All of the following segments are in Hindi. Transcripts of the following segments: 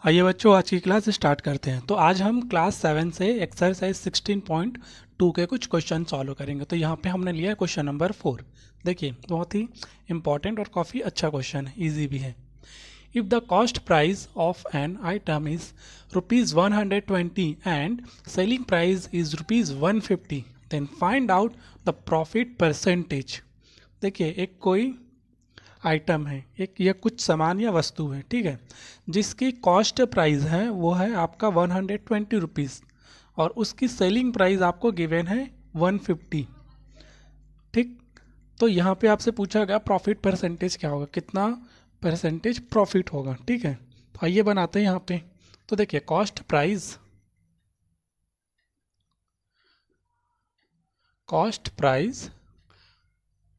आइए बच्चों, आज की क्लास स्टार्ट करते हैं। तो आज हम क्लास 7 से एक्सरसाइज 16.2 के कुछ क्वेश्चन सॉल्व करेंगे। तो यहाँ पे हमने लिया है क्वेश्चन नंबर 4। देखिए, बहुत ही इंपॉर्टेंट और काफ़ी अच्छा क्वेश्चन है, इजी भी है। If the cost price of an item is ₹120 and selling price is ₹150, then find out the profit percentage. देखिए, एक कोई आइटम है, एक या कुछ सामान या वस्तु है, ठीक है, जिसकी कॉस्ट प्राइस है वो है आपका ₹120 और उसकी सेलिंग प्राइस आपको गिवन है 150। ठीक, तो यहाँ पे आपसे पूछा गया प्रॉफिट परसेंटेज क्या होगा, कितना परसेंटेज प्रॉफिट होगा। ठीक है, तो आइए बनाते हैं यहाँ पे। तो देखिए, cost price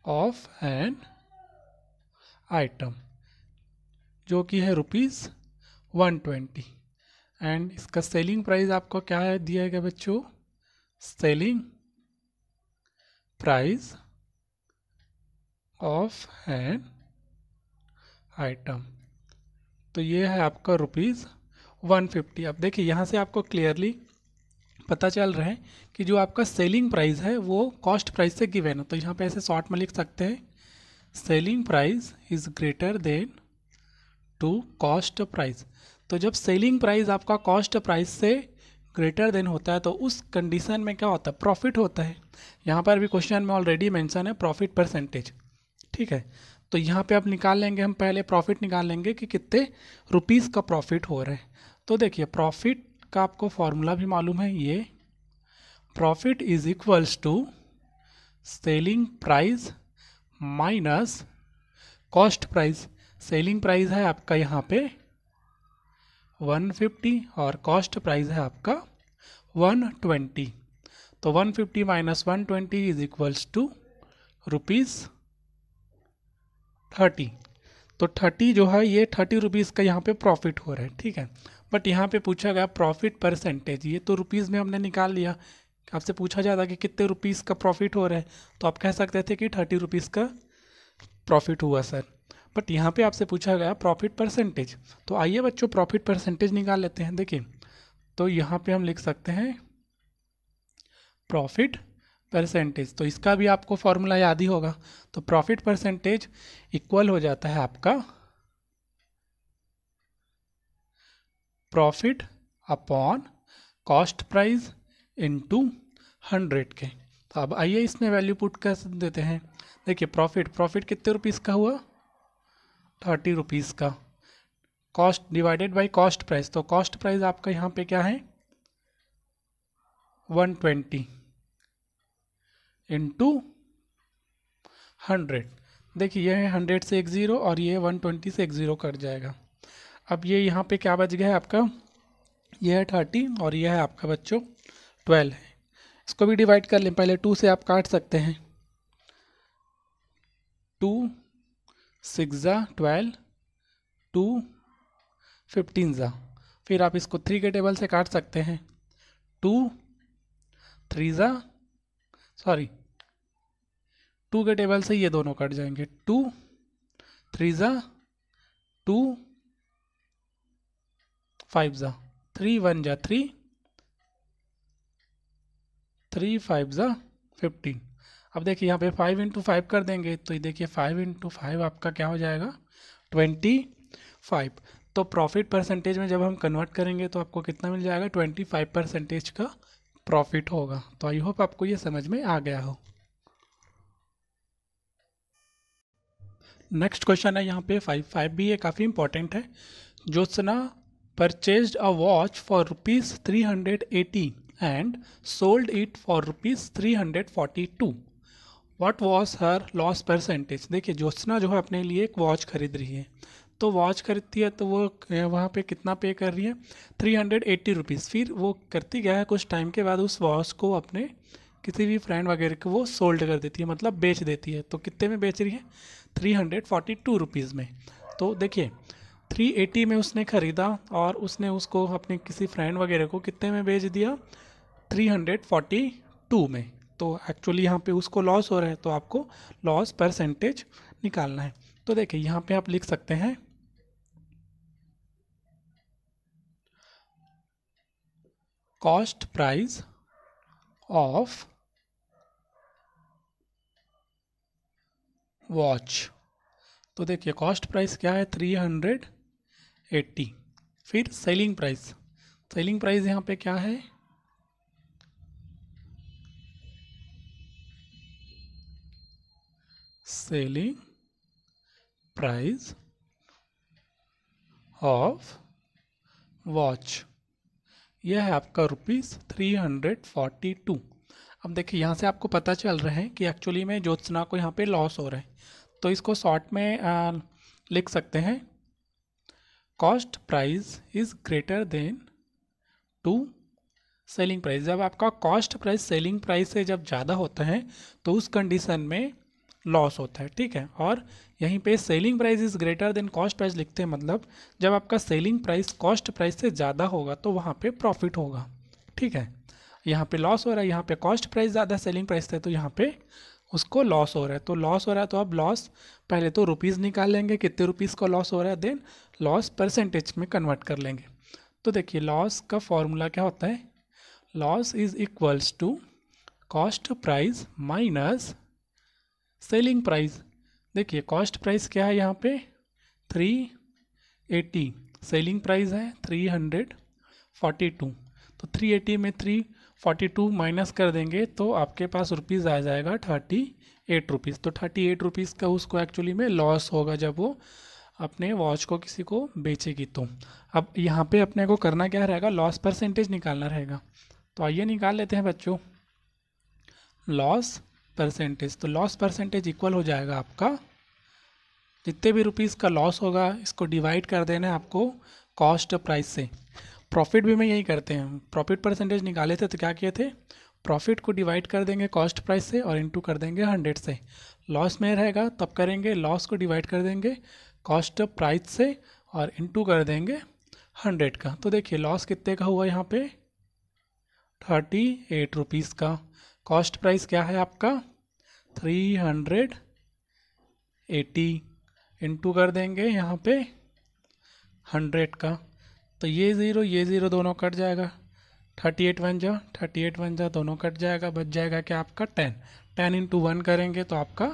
of an item जो कि है ₹120 एंड इसका सेलिंग प्राइस आपको क्या है दिया गया बच्चों, selling price of an item, तो ये है आपका ₹150। अब देखिए, यहाँ से आपको क्लियरली पता चल रहा है कि जो आपका सेलिंग प्राइस है वो कॉस्ट प्राइस से गिवन है। तो यहाँ पे ऐसे शॉर्ट में लिख सकते हैं, selling price is greater than to cost price. तो जब सेलिंग प्राइस आपका कॉस्ट प्राइस से ग्रेटर देन होता है तो उस कंडीशन में क्या होता है, प्रॉफिट होता है। यहाँ पर भी क्वेश्चन में ऑलरेडी मेंशन है प्रॉफिट परसेंटेज। ठीक है, तो यहाँ पे आप निकाल लेंगे, हम पहले प्रॉफिट निकाल लेंगे कि कितने रुपीस का प्रॉफिट हो रहा है। तो देखिए, प्रॉफिट का आपको फॉर्मूला भी मालूम है, ये profit is equals to selling price minus cost price. Selling price है आपका यहाँ पे 150 और कॉस्ट प्राइस है आपका 120। तो 150 माइनस 120 इज इक्वल्स टू ₹30। तो 30 जो है ये 30 रुपीज़ का यहाँ पे प्रॉफिट हो रहा है। ठीक है, बट यहाँ पे पूछा गया प्रॉफिट परसेंटेज, ये तो रुपीज़ में हमने निकाल लिया। आपसे पूछा जाता कि कितने रुपीज़ का प्रॉफिट हो रहा है, तो आप कह सकते थे कि 30 रुपीज़ का प्रॉफिट हुआ सर। बट यहाँ पे आपसे पूछा गया प्रॉफिट परसेंटेज। तो आइए बच्चों, प्रॉफिट परसेंटेज निकाल लेते हैं। देखिए, तो यहाँ पे हम लिख सकते हैं प्रॉफिट परसेंटेज, तो इसका भी आपको फॉर्मूला याद ही होगा। तो प्रॉफिट परसेंटेज इक्वल हो जाता है आपका profit upon cost price into 100 के। तो अब आइए इसमें वैल्यू पुट कर देते हैं। देखिए, प्रॉफिट कितने रुपीज़ का हुआ, 30 रुपीज़ का। Cost divided by cost price, तो कॉस्ट प्राइस आपका यहाँ पे क्या है 120 इंटू 100। देखिए, यह है 100 से एक ज़ीरो और ये 120 से एक ज़ीरो कट जाएगा। अब ये यहाँ पे क्या बच गया है आपका, ये है 30 और ये है आपका बच्चों 12 है। इसको भी डिवाइड कर लें, पहले 2 से आप काट सकते हैं, 2 6 ज़ा 12, 2 15 ज़ा, फिर आप इसको 3 के टेबल से काट सकते हैं, 2 3 ज़ा, सॉरी 2 के टेबल से ये दोनों कट जाएंगे, 2 3 ज़ा 2, 5 ज़ा 3, 1 ज़ा 3, 3 5 ज़ा 15। अब देखिए, यहाँ पे 5 इंटू 5 कर देंगे, तो ये देखिए 5 इंटू 5 आपका क्या हो जाएगा 25। तो प्रॉफिट परसेंटेज में जब हम कन्वर्ट करेंगे तो आपको कितना मिल जाएगा, 25% का प्रॉफिट होगा। तो आई होप आपको ये समझ में आ गया हो। नेक्स्ट क्वेश्चन है यहाँ पे 5 भी ये काफ़ी इंपॉर्टेंट है। Jyotsna purchased a watch for ₹380 and sold it for ₹342। What was her loss percentage. देखिए, ज्योत्सना जो है अपने लिए एक वॉच खरीद रही है, तो वॉच खरीदती है तो वो वहाँ पे कितना पे कर रही है, ₹380। फिर वो करती क्या है, कुछ टाइम के बाद उस वॉच को अपने किसी भी फ्रेंड वगैरह को वो सोल्ड कर देती है, मतलब बेच देती है। तो कितने में बेच रही है, ₹342 में। तो देखिए, 380 में उसने ख़रीदा और उसने उसको अपने किसी फ्रेंड वगैरह को कितने में बेच दिया, 342 में। तो एक्चुअली यहाँ पे उसको लॉस हो रहा है, तो आपको लॉस परसेंटेज निकालना है। तो देखिए, यहाँ पे आप लिख सकते हैं कॉस्ट प्राइस ऑफ वॉच। तो देखिए कॉस्ट प्राइस क्या है 380। फिर सेलिंग प्राइस, सेलिंग प्राइस यहाँ पे क्या है सेलिंग प्राइस ऑफ वॉच, यह है आपका ₹342। अब देखिए यहाँ से आपको पता चल रहा है कि एक्चुअली में ज्योत्सना को यहाँ पे लॉस हो रहा है, तो इसको शॉर्ट में लिख सकते हैं cost price is greater than to selling price. जब आपका कॉस्ट प्राइस सेलिंग प्राइस से जब ज़्यादा होता है तो उस कंडीशन में लॉस होता है, ठीक है। और यहीं पे selling price is greater then cost price लिखते हैं, मतलब जब आपका सेलिंग प्राइस कॉस्ट प्राइस से ज़्यादा होगा तो वहाँ पे प्रॉफिट होगा, ठीक है। यहाँ पे लॉस हो रहा है, यहाँ पे कॉस्ट प्राइस ज़्यादा सेलिंग प्राइस से, तो यहाँ पे उसको लॉस हो रहा है। तो लॉस हो रहा है तो अब लॉस पहले तो रुपीज़ निकाल लेंगे, कितने रुपीज़ का लॉस हो रहा है, देन लॉस परसेंटेज में कन्वर्ट कर लेंगे। तो देखिए लॉस का फॉर्मूला क्या होता है, loss is equals to cost price minus selling price. देखिए कॉस्ट प्राइस क्या है यहाँ पे 380, सेलिंग प्राइस है 342। तो 380 में 342 माइनस कर देंगे तो आपके पास रुपीज़ आ जाएगा 38 रुपीज़। तो 38 रुपीज़ का उसको एक्चुअली में लॉस होगा जब वो अपने वॉच को किसी को बेचेगी। तो अब यहाँ पे अपने को करना क्या रहेगा, लॉस परसेंटेज निकालना रहेगा। तो आइए निकाल लेते हैं बच्चों लॉस परसेंटेज। तो लॉस परसेंटेज इक्वल हो जाएगा आपका जितने भी रुपीज़ का लॉस होगा इसको डिवाइड कर देना है आपको कॉस्ट प्राइस से। प्रॉफिट भी में यही करते हैं, प्रॉफिट परसेंटेज निकाले थे तो क्या किए थे, प्रॉफिट को डिवाइड कर देंगे कॉस्ट प्राइस से और इनटू कर देंगे 100 से। लॉस में रहेगा तब करेंगे लॉस को डिवाइड कर देंगे कॉस्ट प्राइस से और इनटू कर देंगे 100 का। तो देखिए लॉस कितने का हुआ यहाँ पे 38 रुपीज़ का। कॉस्ट प्राइस क्या है आपका 380, इनटू कर देंगे यहाँ पे 100 का। तो ये ज़ीरो दोनों कट जाएगा, 38 वन जा दोनों कट जाएगा, बच जाएगा क्या आपका 10। 10 इंटू 1 करेंगे तो आपका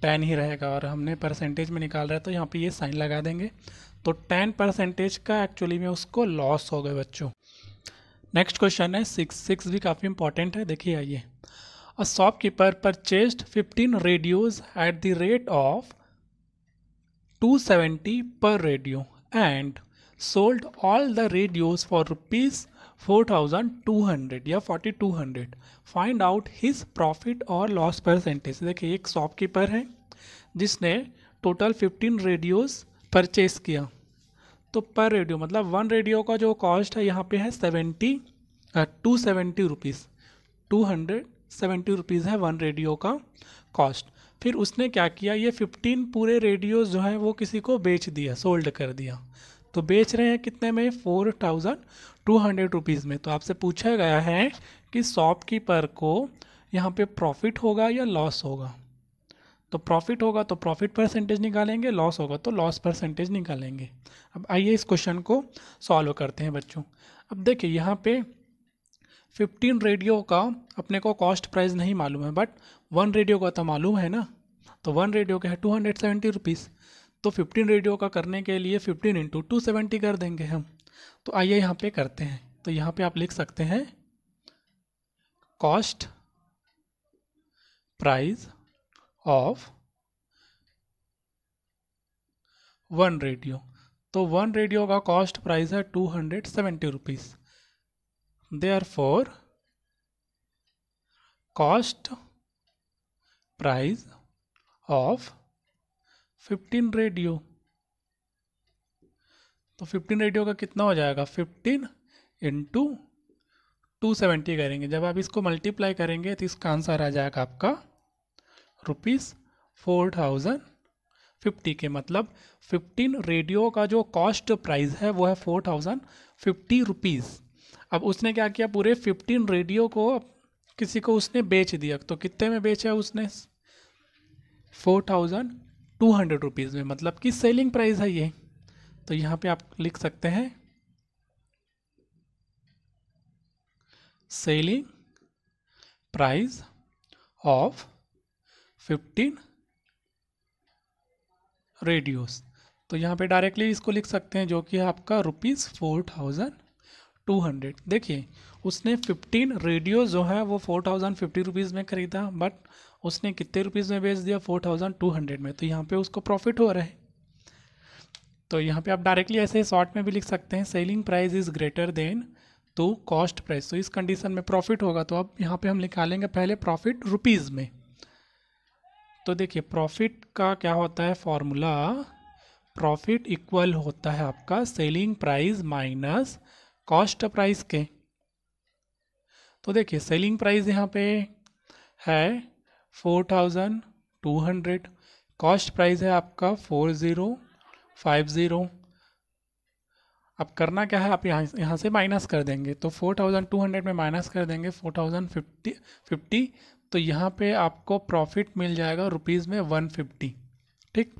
10 ही रहेगा, और हमने परसेंटेज में निकाल रहा है तो यहाँ पे ये साइन लगा देंगे। तो 10% का एक्चुअली में उसको लॉस हो गए बच्चों। नेक्स्ट क्वेश्चन है 6 भी काफ़ी इंपॉर्टेंट है, देखिए आइए। A shopkeeper purchased 15 radios at the rate of 270 पर radio and sold all the radios for rupees 4200 या 4200। फाइंड आउट हिज प्रॉफिट और लॉस परसेंटेज। देखिए एक शॉपकीपर है जिसने टोटल 15 रेडियोस परचेस किया, तो पर रेडियो मतलब वन रेडियो का जो कॉस्ट है यहाँ पे है 270 रुपीज़, 270 रुपीज़ है वन रेडियो का कॉस्ट। फिर उसने क्या किया, ये 15 पूरे रेडियोस जो है वो किसी को बेच दिया, सोल्ड कर दिया। तो बेच रहे हैं कितने में 4200 रुपीज़ में। तो आपसे पूछा गया है कि शॉपकीपर को यहाँ पे प्रॉफिट होगा या लॉस होगा। तो प्रॉफिट होगा तो प्रॉफिट परसेंटेज निकालेंगे, लॉस होगा तो लॉस परसेंटेज निकालेंगे। अब आइए इस क्वेश्चन को सॉल्व करते हैं बच्चों। अब देखिए यहाँ पे 15 रेडियो का अपने को कॉस्ट प्राइस नहीं मालूम है, बट वन रेडियो का तो मालूम है ना। तो वन रेडियो का है 270 रुपीज़। तो 15 रेडियो का करने के लिए 15 इंटू 270 कर देंगे हम। तो आइए यहाँ पे करते हैं। तो यहाँ पे आप लिख सकते हैं cost price of one radio. तो वन रेडियो का कॉस्ट प्राइस है 270 rupees. Therefore cost price of 15 radio. तो 15 रेडियो का कितना हो जाएगा 15 इंटू 270 करेंगे। जब आप इसको मल्टीप्लाई करेंगे तो इसका आंसर आ जाएगा आपका ₹4050 के। मतलब 15 रेडियो का जो कॉस्ट प्राइस है वो है 4050 रुपीज़। अब उसने क्या किया, पूरे 15 रेडियो को किसी को उसने बेच दिया। तो कितने में बेचा उसने 4200 रुपीज़ में, मतलब कि सेलिंग प्राइस है ये। तो यहाँ पे आप लिख सकते हैं सेलिंग प्राइस ऑफ 15 रेडियोस। तो यहाँ पे डायरेक्टली इसको लिख सकते हैं, जो कि है आपका ₹4200। देखिए उसने 15 रेडियो जो है वो 4050 रुपीज़ में ख़रीदा, बट उसने कितने रुपीज़ में बेच दिया? 4200 में। तो यहाँ पे उसको प्रॉफिट हो रहा है। तो यहाँ पे आप डायरेक्टली ऐसे शॉर्ट में भी लिख सकते हैं, selling price is greater than to cost price. तो इस कंडीशन में प्रॉफिट होगा। तो अब यहाँ पे हम निकालेंगे पहले प्रॉफिट रुपीज़ में। तो देखिए प्रॉफिट का क्या होता है फॉर्मूला, प्रॉफिट इक्वल होता है आपका selling price minus cost price के। तो देखिए सेलिंग प्राइस यहाँ पे है 4200, कॉस्ट प्राइस है आपका 4050। अब करना क्या है, आप यहाँ से माइनस कर देंगे। तो 4200 में माइनस कर देंगे 4050, तो यहाँ पे आपको प्रॉफिट मिल जाएगा रुपीज़ में 150। ठीक,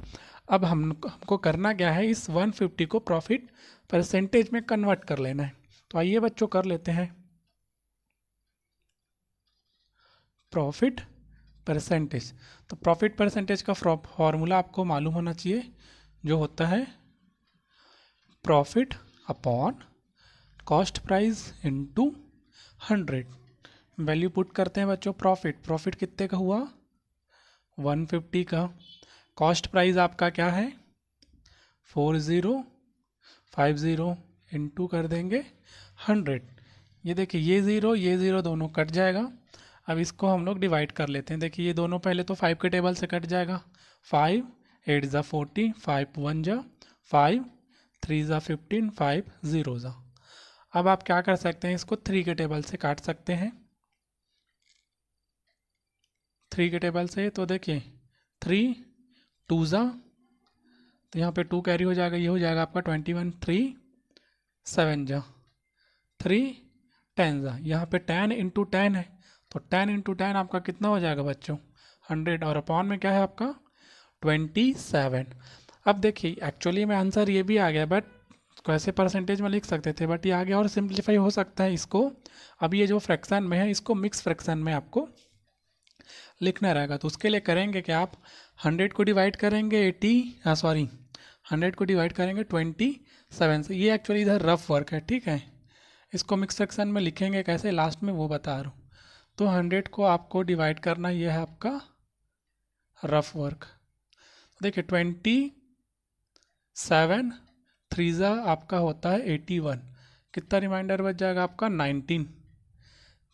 अब हमको करना क्या है, इस 150 को प्रॉफिट परसेंटेज में कन्वर्ट कर लेना है। तो आइए बच्चों कर लेते हैं प्रॉफिट परसेंटेज। तो प्रॉफिट परसेंटेज का फॉर्मूला आपको मालूम होना चाहिए, जो होता है profit upon cost price into 100। Value put करते हैं बच्चों, प्रॉफिट कितने का हुआ? 150 का। कॉस्ट प्राइस आपका क्या है? 4050 इनटू कर देंगे 100। ये देखिए ये ज़ीरो दोनों कट जाएगा। अब इसको हम लोग डिवाइड कर लेते हैं। देखिए ये दोनों पहले तो 5 के टेबल से कट जाएगा। 5 8 ज़ा 40, 5 1 ज़ा 5, 3 ज़ा 15, 5 0 ज़ा। अब आप क्या कर सकते हैं, इसको 3 के टेबल से काट सकते हैं। 3 के टेबल से तो देखिए 3 2 ज़ा, तो यहाँ पे 2 कैरी हो जाएगा, ये हो जाएगा आपका 21। 3 7 ज़ा, 3 10 ज़ा, यहाँ पे 10 इंटू 10 है, तो 10 इंटू 10 आपका कितना हो जाएगा बच्चों? 100। और अपॉन में क्या है आपका? 27। अब देखिए एक्चुअली में आंसर ये भी आ गया, बट कैसे परसेंटेज में लिख सकते थे, बट ये आगे और सिंप्लीफाई हो सकता है इसको। अब ये जो फ्रैक्शन में है, इसको मिक्स फ्रैक्शन में आपको लिखना रहेगा। तो उसके लिए करेंगे कि आप 100 को डिवाइड करेंगे 100 को डिवाइड करेंगे 27 से। ये एक्चुअली इधर रफ वर्क है, ठीक है। इसको मिक्स फ्रैक्शन में लिखेंगे कैसे, लास्ट में वो बता रहा हूँ। तो 100 को आपको डिवाइड करना, ये है आपका रफ वर्क। देखिए 27 3 ज़ा आपका होता है 81, कितना रिमाइंडर बच जाएगा आपका? 19।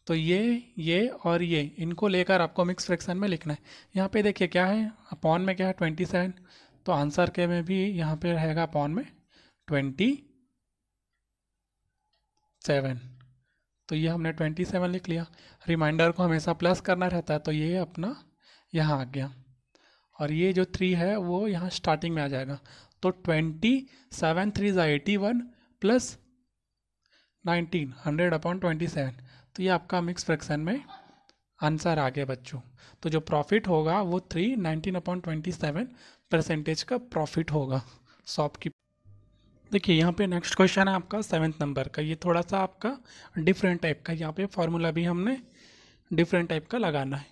तो ये और ये इनको लेकर आपको मिक्स फ्रैक्शन में लिखना है। यहाँ पे देखिए क्या है, अपॉन में क्या है? 27। तो आंसर के में भी यहाँ पे रहेगा अपॉन में 27। तो ये हमने 27 लिख लिया। रिमाइंडर को हमेशा प्लस करना रहता है, तो ये अपना यहाँ आ गया। और ये जो 3 है वो यहाँ स्टार्टिंग में आ जाएगा। तो 27 3 ज़ा 81 प्लस 19, 100/27। तो ये आपका मिक्स फ्रैक्शन में आंसर आ गया बच्चों। तो जो प्रॉफिट होगा वो 319/27 परसेंटेज का प्रॉफिट होगा शॉपकीपर। देखिए यहाँ पे नेक्स्ट क्वेश्चन है आपका 7th नंबर का। ये थोड़ा सा आपका डिफरेंट टाइप का, यहाँ पे फॉर्मूला भी हमने डिफरेंट टाइप का लगाना है।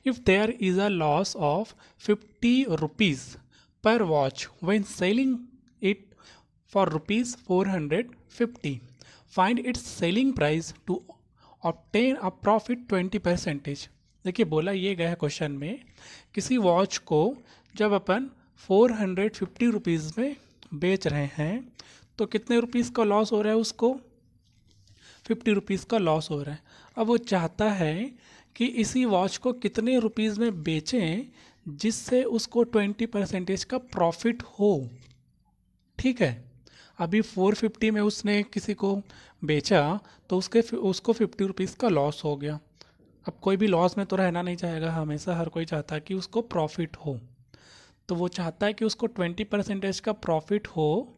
If there is a loss of 50 rupees per watch when selling it for ₹450, find its selling price to obtain a profit 20%। देखिए बोला ये गया है क्वेश्चन में, किसी वॉच को जब अपन 450 रुपीज़ में बेच रहे हैं तो कितने रुपीज़ का लॉस हो रहा है उसको? 50 रुपीज़ का लॉस हो रहा है। अब वो चाहता है कि इसी वॉच को कितने रुपीज़ में बेचें जिससे उसको 20% का प्रॉफिट हो। ठीक है, अभी 450 में उसने किसी को बेचा तो उसको 50 रुपीज़ का लॉस हो गया। अब कोई भी लॉस में तो रहना नहीं चाहेगा, हमेशा हर कोई चाहता है कि उसको प्रॉफिट हो। तो वो चाहता है कि उसको 20% का प्रॉफिट हो,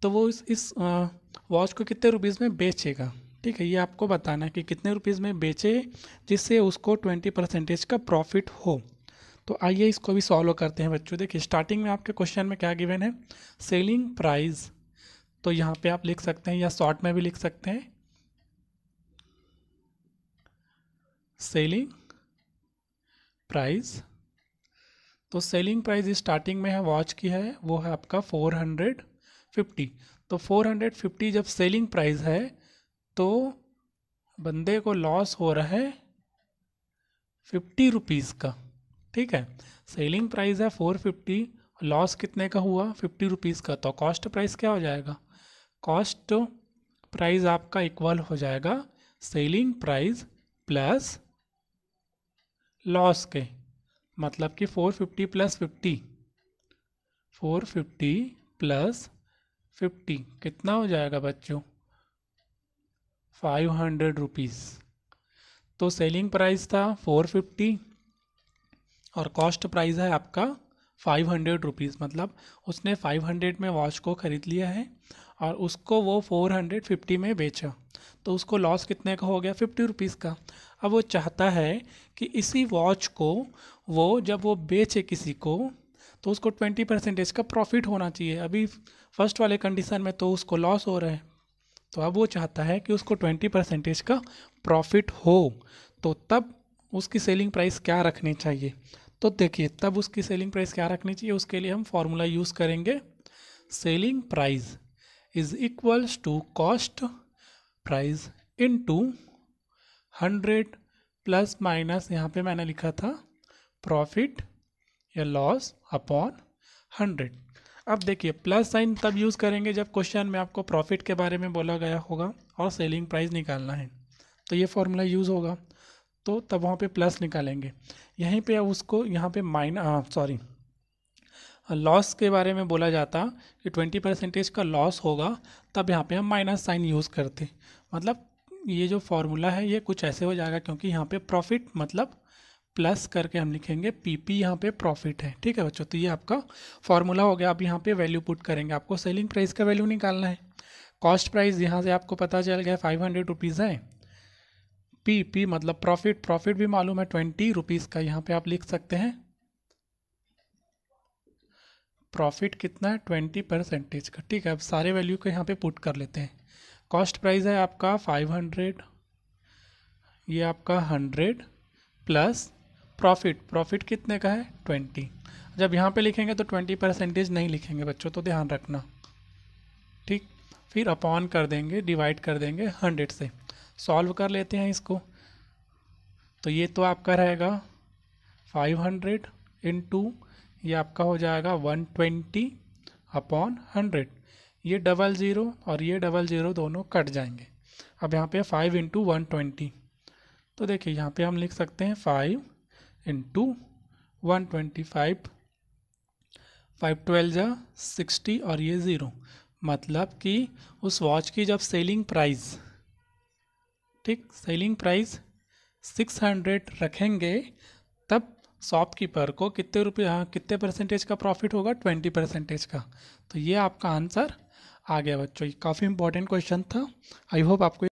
तो वो इस वॉच को कितने रुपीज़ में बेचेगा। ठीक है, ये आपको बताना है कि कितने रुपीज़ में बेचे जिससे उसको 20% का प्रॉफिट हो। तो आइए इसको भी सॉल्व करते हैं बच्चों। देखिए स्टार्टिंग में आपके क्वेश्चन में क्या गिवन है? Selling price. तो यहाँ पे आप लिख सकते हैं या शॉर्ट में भी लिख सकते हैं सेलिंग प्राइस। तो सेलिंग प्राइस स्टार्टिंग में है वॉच की है, वो है आपका 450। तो 450 जब सेलिंग प्राइस है तो बंदे को लॉस हो रहा है 50 रुपीज़ का। ठीक है, सेलिंग प्राइस है 450, लॉस कितने का हुआ 50 रुपीज़ का। तो कॉस्ट प्राइस क्या हो जाएगा, कॉस्ट प्राइस आपका इक्वल हो जाएगा सेलिंग प्राइस प्लस लॉस के, मतलब कि 450 प्लस 50, 450 प्लस 50 कितना हो जाएगा बच्चों, 500 रुपीज़। तो सेलिंग प्राइस था 450 और कॉस्ट प्राइस है आपका 500 रुपीज़, मतलब उसने 500 में वॉच को ख़रीद लिया है और उसको वो 450 में बेचा, तो उसको लॉस कितने का हो गया 50 रुपीज़ का। अब वो चाहता है कि इसी वॉच को वो जब वो बेचे किसी को तो उसको 20% का प्रॉफिट होना चाहिए। अभी फर्स्ट वाले कंडीशन में तो उसको लॉस हो रहा है, तो अब वो चाहता है कि उसको 20% का प्रॉफिट हो, तो तब उसकी सेलिंग प्राइस क्या रखनी चाहिए। तो देखिए तब उसकी सेलिंग प्राइस क्या रखनी चाहिए, उसके लिए हम फॉर्मूला यूज़ करेंगे, selling price is equals to cost price into 100 plus minus यहाँ पे मैंने लिखा था प्रॉफिट या लॉस अपॉन 100। अब देखिए प्लस साइन तब यूज़ करेंगे जब क्वेश्चन में आपको प्रॉफिट के बारे में बोला गया होगा और सेलिंग प्राइस निकालना है, तो ये फॉर्मूला यूज़ होगा, तो तब वहाँ पे प्लस निकालेंगे। यहीं पे उसको यहाँ पे लॉस के बारे में बोला जाता कि 20% का लॉस होगा, तब यहाँ पे हम माइनस साइन यूज़ करते। मतलब ये जो फॉर्मूला है ये कुछ ऐसे हो जाएगा, क्योंकि यहाँ पे प्रॉफिट मतलब प्लस करके हम लिखेंगे पीपी, यहाँ पे प्रॉफिट है। ठीक है बच्चों, तो ये आपका फॉर्मूला हो गया। अब यहाँ पे वैल्यू पुट करेंगे, आपको सेलिंग प्राइस का वैल्यू निकालना है। कॉस्ट प्राइस यहाँ से आपको पता चल गया 500 रुपीज़ है, पी मतलब प्रॉफिट, प्रॉफिट भी मालूम है 20 रुपीज़ का, यहाँ पे आप लिख सकते हैं प्रॉफिट कितना है 20% का। ठीक है, अब सारे वैल्यू को यहाँ पे पुट कर लेते हैं। कॉस्ट प्राइस है आपका 500, ये आपका 100 प्लस प्रॉफिट, प्रॉफिट कितने का है 20। जब यहाँ पे लिखेंगे तो 20% नहीं लिखेंगे बच्चों, तो ध्यान रखना। ठीक, फिर अपॉन कर देंगे, डिवाइड कर देंगे 100 से। सॉल्व कर लेते हैं इसको, तो ये तो आपका रहेगा 500 इंटू ये आपका हो जाएगा 120 अपॉन 100। ये 00 और ये 00 दोनों कट जाएंगे। अब यहाँ पे 5 इंटू 120, तो देखिए यहाँ पे हम लिख सकते हैं 5 इंटू 125, 5 12 जा 60 और ये 0, मतलब कि उस वॉच की जब सेलिंग प्राइस, ठीक, सेलिंग प्राइस 600 रखेंगे, तब शॉपकीपर को कितने रुपये, कितने परसेंटेज का प्रॉफिट होगा 20% का। तो ये आपका आंसर आ गया बच्चों। ये काफ़ी इंपॉर्टेंट क्वेश्चन था। आई होप आपको